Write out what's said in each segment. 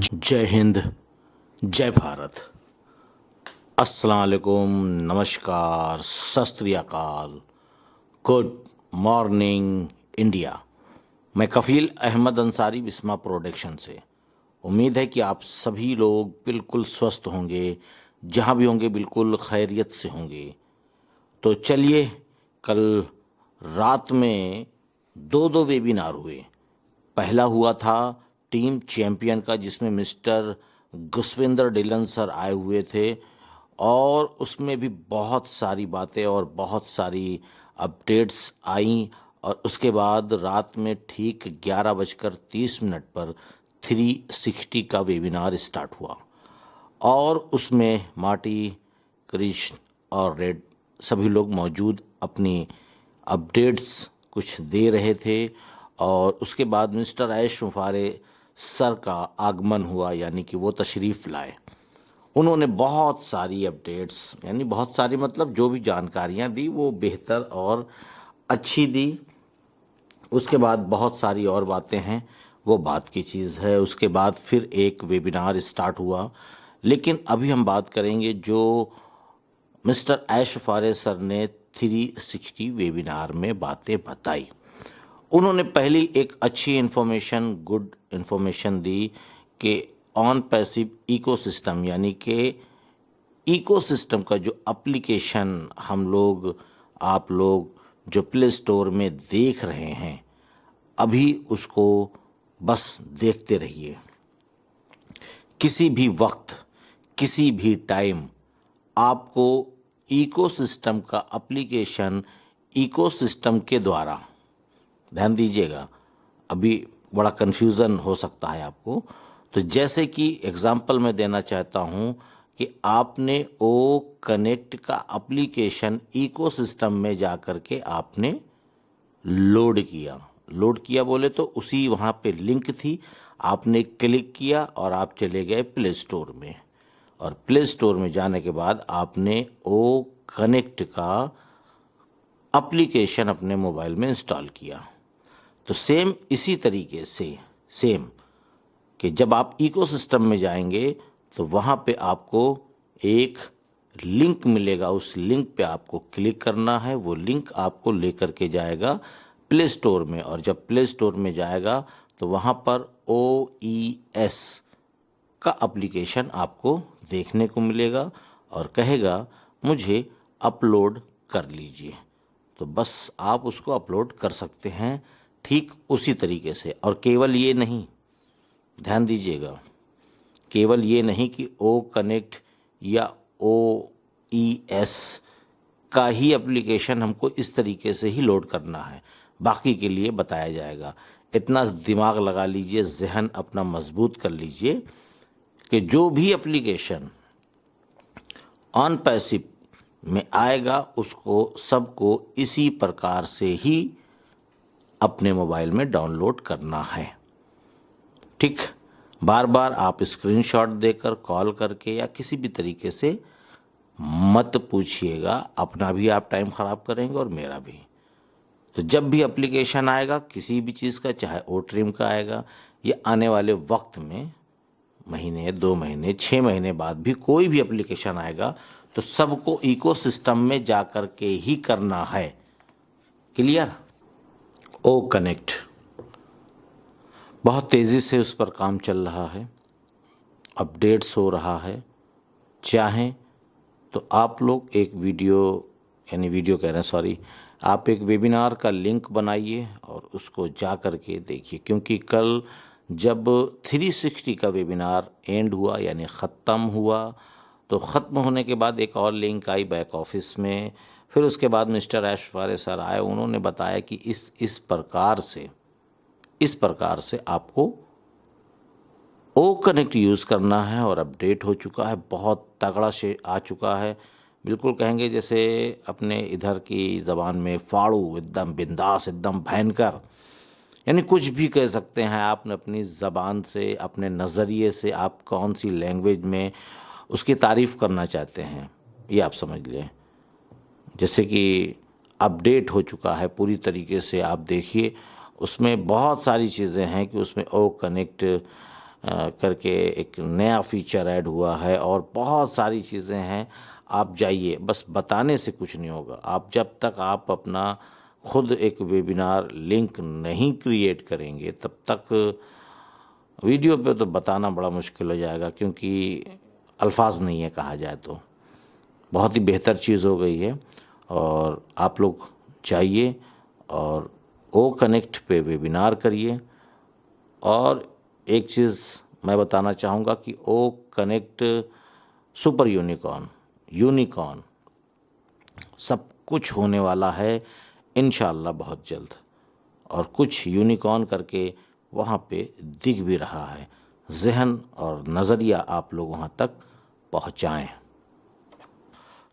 जय हिंद, जय भारत, अस्सलाम वालेकुम, नमस्कार, सत श्री अकाल, गुड मॉर्निंग इंडिया। मैं कफ़ील अहमद अंसारी बिस्मा प्रोडक्शन से। उम्मीद है कि आप सभी लोग बिल्कुल स्वस्थ होंगे, जहाँ भी होंगे बिल्कुल खैरियत से होंगे। तो चलिए, कल रात में दो वेबिनार हुए। पहला हुआ था टीम चैंपियन का, जिसमें मिस्टर गुसविंदर डिलन सर आए हुए थे और उसमें भी बहुत सारी बातें और बहुत सारी अपडेट्स आई। और उसके बाद रात में ठीक 11:30 पर 360 का वेबिनार स्टार्ट हुआ और उसमें मार्टी, कृष्ण और रेड सभी लोग मौजूद अपनी अपडेट्स कुछ दे रहे थे। और उसके बाद मिस्टर ऐश मुफारे सर का आगमन हुआ, यानी कि वो तशरीफ़ लाए। उन्होंने बहुत सारी अपडेट्स, यानी बहुत सारी मतलब जो भी जानकारियां दी वो बेहतर और अच्छी दी। उसके बाद बहुत सारी और बातें हैं, वो बात की चीज़ है। उसके बाद फिर एक वेबिनार स्टार्ट हुआ, लेकिन अभी हम बात करेंगे जो मिस्टर ऐश फारे सर ने 360 वेबिनार में बातें बताई। उन्होंने पहली एक अच्छी इन्फॉर्मेशन, गुड इन्फॉर्मेशन दी कि ऑन पैसिव इकोसिस्टम, यानी कि इकोसिस्टम का जो एप्लीकेशन हम लोग, आप लोग जो प्ले स्टोर में देख रहे हैं, अभी उसको बस देखते रहिए। किसी भी वक्त, किसी भी टाइम आपको इकोसिस्टम का एप्लीकेशन इकोसिस्टम के द्वारा, ध्यान दीजिएगा, अभी बड़ा कन्फ्यूज़न हो सकता है आपको। तो जैसे कि एग्ज़ाम्पल मैं देना चाहता हूँ कि आपने ओ कनेक्ट का एप्लीकेशन इकोसिस्टम में जा कर के आपने लोड किया बोले तो उसी वहाँ पे लिंक थी, आपने क्लिक किया और आप चले गए प्ले स्टोर में। और प्ले स्टोर में जाने के बाद आपने ओ कनेक्ट का एप्लीकेशन अपने मोबाइल में इंस्टॉल किया। तो सेम इसी तरीके से कि जब आप इकोसिस्टम में जाएंगे तो वहाँ पे आपको एक लिंक मिलेगा, उस लिंक पे आपको क्लिक करना है। वो लिंक आपको लेकर के जाएगा प्ले स्टोर में, और जब प्ले स्टोर में जाएगा तो वहाँ पर OES का एप्लीकेशन आपको देखने को मिलेगा और कहेगा मुझे अपलोड कर लीजिए। तो बस आप उसको अपलोड कर सकते हैं ठीक उसी तरीके से। और केवल ये नहीं, ध्यान दीजिएगा, केवल ये नहीं कि ओ कनेक्ट या OES का ही एप्लीकेशन हमको इस तरीके से ही लोड करना है, बाकी के लिए बताया जाएगा। इतना दिमाग लगा लीजिए, जहन अपना मजबूत कर लीजिए कि जो भी एप्लीकेशन ऑन पैसिव में आएगा उसको सबको इसी प्रकार से ही अपने मोबाइल में डाउनलोड करना है। ठीक, बार बार आप स्क्रीनशॉट देकर, कॉल करके या किसी भी तरीके से मत पूछिएगा, अपना भी आप टाइम ख़राब करेंगे और मेरा भी। तो जब भी एप्लीकेशन आएगा किसी भी चीज़ का, चाहे OTRIM का आएगा, ये आने वाले वक्त में महीने, 2 महीने, 6 महीने बाद भी कोई भी एप्लीकेशन आएगा तो सबको इकोसिस्टम में जा कर के ही करना है। क्लियर? ओ कनेक्ट बहुत तेज़ी से उस पर काम चल रहा है, अपडेट्स हो रहा है। चाहें तो आप लोग एक आप एक वेबिनार का लिंक बनाइए और उसको जा कर के देखिए, क्योंकि कल जब 360 का वेबिनार एंड हुआ, यानी ख़त्म हुआ, तो ख़त्म होने के बाद एक और लिंक आई बैक ऑफिस में। फिर उसके बाद मिस्टर ऐश फारे सर आए, उन्होंने बताया कि इस प्रकार से आपको ओ कनेक्ट यूज़ करना है। और अपडेट हो चुका है, बहुत तगड़ा से आ चुका है। बिल्कुल कहेंगे जैसे अपने इधर की ज़बान में फाड़ू, एकदम बिंदास, एकदम भयंकर, यानी कुछ भी कह सकते हैं आप अपनी ज़बान से, अपने नज़रिए से, आप कौन सी लैंग्वेज में उसकी तारीफ़ करना चाहते हैं ये आप समझ लें। जैसे कि अपडेट हो चुका है पूरी तरीके से, आप देखिए उसमें बहुत सारी चीज़ें हैं कि उसमें ओ कनेक्ट करके एक नया फीचर ऐड हुआ है और बहुत सारी चीज़ें हैं। आप जाइए, बस बताने से कुछ नहीं होगा। आप जब तक आप अपना खुद एक वेबिनार लिंक नहीं क्रिएट करेंगे तब तक वीडियो पे तो बताना बड़ा मुश्किल हो जाएगा, क्योंकि अल्फाज नहीं है कहा जाए तो। बहुत ही बेहतर चीज़ हो गई है और आप लोग जाइए और ओ कनेक्ट पे वेबिनार करिए। और एक चीज़ मैं बताना चाहूँगा कि ओ कनेक्ट सुपर यूनिकॉर्न सब कुछ होने वाला है इंशाअल्लाह बहुत जल्द, और कुछ यूनिकॉर्न करके वहाँ पे दिख भी रहा है। ज़हन और नज़रिया आप लोग वहाँ तक पहुँचाएँ।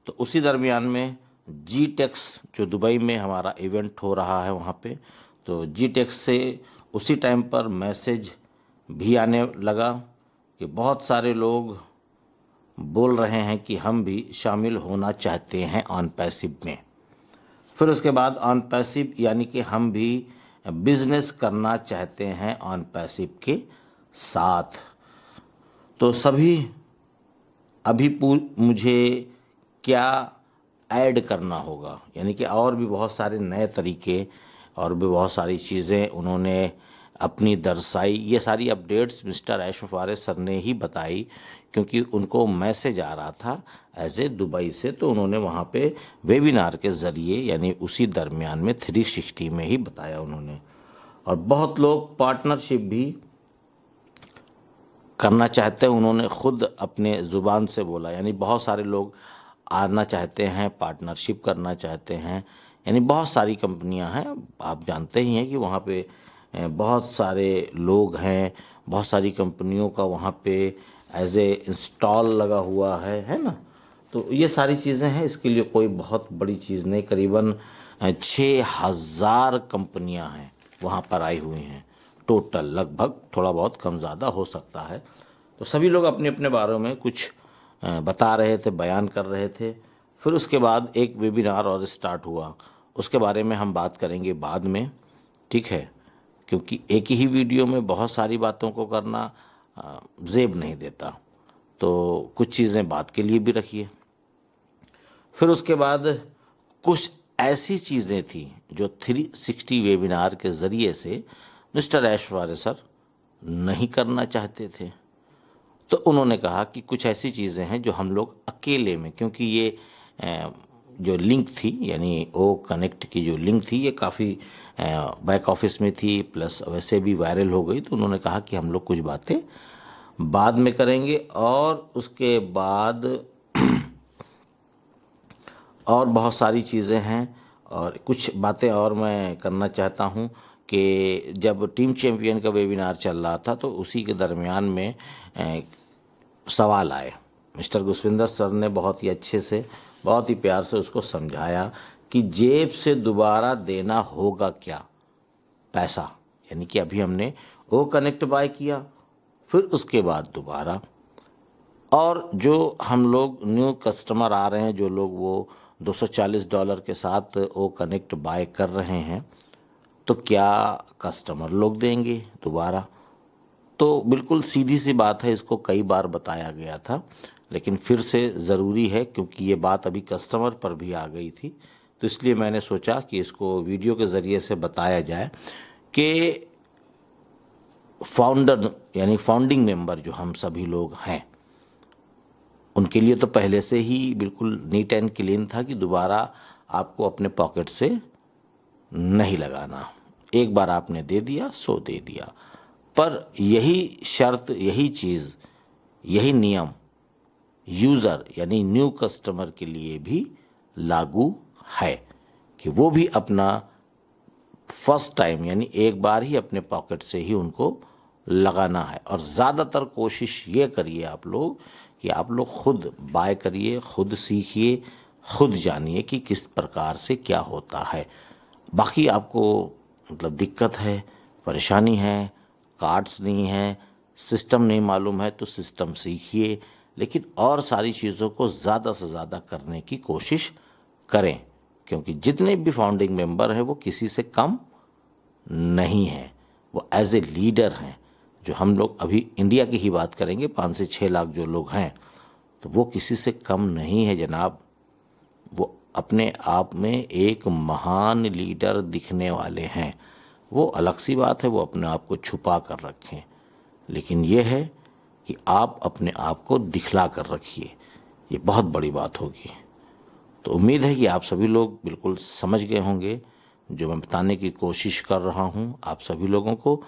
तो उसी दरमियान में जी-टेक्स जो दुबई में हमारा इवेंट हो रहा है वहाँ पे, तो जी-टेक्स से उसी टाइम पर मैसेज भी आने लगा कि बहुत सारे लोग बोल रहे हैं कि हम भी शामिल होना चाहते हैं ऑन पैसिव में। फिर उसके बाद ऑन पैसिव यानी कि हम भी बिजनेस करना चाहते हैं ऑन पैसिव के साथ। तो सभी अभी मुझे क्या ऐड करना होगा, यानी कि और भी बहुत सारे नए तरीके और भी बहुत सारी चीज़ें उन्होंने अपनी दर्शाई। ये सारी अपडेट्स मिस्टर ऐश फारिस सर ने ही बताई, क्योंकि उनको मैसेज आ रहा था एज ए दुबई से, तो उन्होंने वहाँ पे वेबिनार के ज़रिए यानी उसी दरमियान में 360 में ही बताया उन्होंने। और बहुत लोग पार्टनरशिप भी करना चाहते हैं, उन्होंने खुद अपने ज़ुबान से बोला। यानी बहुत सारे लोग आना चाहते हैं, पार्टनरशिप करना चाहते हैं। यानी बहुत सारी कंपनियां हैं, आप जानते ही हैं कि वहाँ पे बहुत सारे लोग हैं, बहुत सारी कंपनियों का वहाँ पे एज ए इंस्टॉल लगा हुआ है ना। तो ये सारी चीज़ें हैं, इसके लिए कोई बहुत बड़ी चीज़ नहीं। करीबन 6000 कंपनियां हैं वहाँ पर आई हुई हैं टोटल, लगभग, थोड़ा बहुत कम ज़्यादा हो सकता है। तो सभी लोग अपने अपने बारे में कुछ बता रहे थे, बयान कर रहे थे। फिर उसके बाद एक वेबिनार और स्टार्ट हुआ, उसके बारे में हम बात करेंगे बाद में, ठीक है, क्योंकि एक ही वीडियो में बहुत सारी बातों को करना जेब नहीं देता। तो कुछ चीज़ें बात के लिए भी रखिए। फिर उसके बाद कुछ ऐसी चीज़ें थी जो 360 वेबिनार के ज़रिए से मिस्टर ऐश फारिस सर नहीं करना चाहते थे। तो उन्होंने कहा कि कुछ ऐसी चीज़ें हैं जो हम लोग अकेले में, क्योंकि ये जो लिंक थी यानी ओ कनेक्ट की जो लिंक थी ये काफ़ी बैक ऑफिस में थी, प्लस वैसे भी वायरल हो गई। तो उन्होंने कहा कि हम लोग कुछ बातें बाद में करेंगे। और उसके बाद और बहुत सारी चीज़ें हैं और कुछ बातें और मैं करना चाहता हूँ कि जब टीम चैम्पियन का वेबिनार चल रहा था तो उसी के दरमियान में सवाल आए। मिस्टर गुसविंदर सर ने बहुत ही अच्छे से, बहुत ही प्यार से उसको समझाया कि जेब से दोबारा देना होगा क्या पैसा, यानी कि अभी हमने वो कनेक्ट बाय किया, फिर उसके बाद दोबारा, और जो हम लोग न्यू कस्टमर आ रहे हैं, जो लोग वो $240 के साथ वो कनेक्ट बाय कर रहे हैं, तो क्या कस्टमर लोग देंगे दोबारा? तो बिल्कुल सीधी सी बात है, इसको कई बार बताया गया था, लेकिन फिर से ज़रूरी है क्योंकि ये बात अभी कस्टमर पर भी आ गई थी, तो इसलिए मैंने सोचा कि इसको वीडियो के ज़रिए से बताया जाए कि फाउंडर यानी फाउंडिंग मेंबर जो हम सभी लोग हैं, उनके लिए तो पहले से ही बिल्कुल नीट एंड क्लीन था कि दोबारा आपको अपने पॉकेट से नहीं लगाना। एक बार आपने दे दिया सो दे दिया। पर यही शर्त, यही चीज़, यही नियम यूज़र यानी न्यू कस्टमर के लिए भी लागू है कि वो भी अपना फर्स्ट टाइम यानी एक बार ही अपने पॉकेट से ही उनको लगाना है। और ज़्यादातर कोशिश ये करिए आप लोग कि आप लोग खुद बाय करिए, खुद सीखिए, खुद जानिए कि किस प्रकार से क्या होता है। बाकी आपको मतलब दिक्कत है, परेशानी है, कार्ड्स नहीं है, सिस्टम नहीं मालूम है, तो सिस्टम सीखिए, लेकिन और सारी चीज़ों को ज़्यादा से ज़्यादा करने की कोशिश करें, क्योंकि जितने भी फाउंडिंग मेंबर हैं वो किसी से कम नहीं हैं, वो एज ए लीडर हैं। जो हम लोग अभी इंडिया की ही बात करेंगे, 5 से 6 लाख जो लोग हैं, तो वो किसी से कम नहीं है जनाब। वो अपने आप में एक महान लीडर दिखने वाले हैं। वो अलग सी बात है वो अपने आप को छुपा कर रखें, लेकिन ये है कि आप अपने आप को दिखला कर रखिए, ये बहुत बड़ी बात होगी। तो उम्मीद है कि आप सभी लोग बिल्कुल समझ गए होंगे जो मैं बताने की कोशिश कर रहा हूँ आप सभी लोगों को।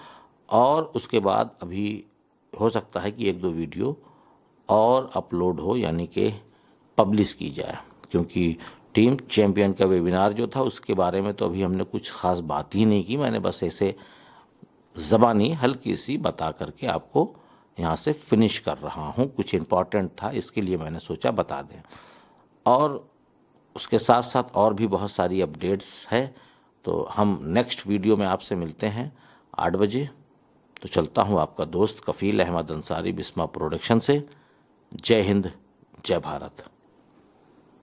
और उसके बाद अभी हो सकता है कि 1-2 वीडियो और अपलोड हो, यानी कि पब्लिश की जाए, क्योंकि टीम चैंपियन का वेबिनार जो था उसके बारे में तो अभी हमने कुछ ख़ास बात ही नहीं की। मैंने बस ऐसे ज़बानी हल्की सी बता करके आपको यहाँ से फिनिश कर रहा हूँ। कुछ इम्पॉर्टेंट था इसके लिए मैंने सोचा बता दें। और उसके साथ साथ और भी बहुत सारी अपडेट्स है। तो हम नेक्स्ट वीडियो में आपसे मिलते हैं 8 बजे। तो चलता हूँ आपका दोस्त कफ़ील अहमद अंसारी बिस्मा प्रोडक्शन से। जय हिंद, जय भारत।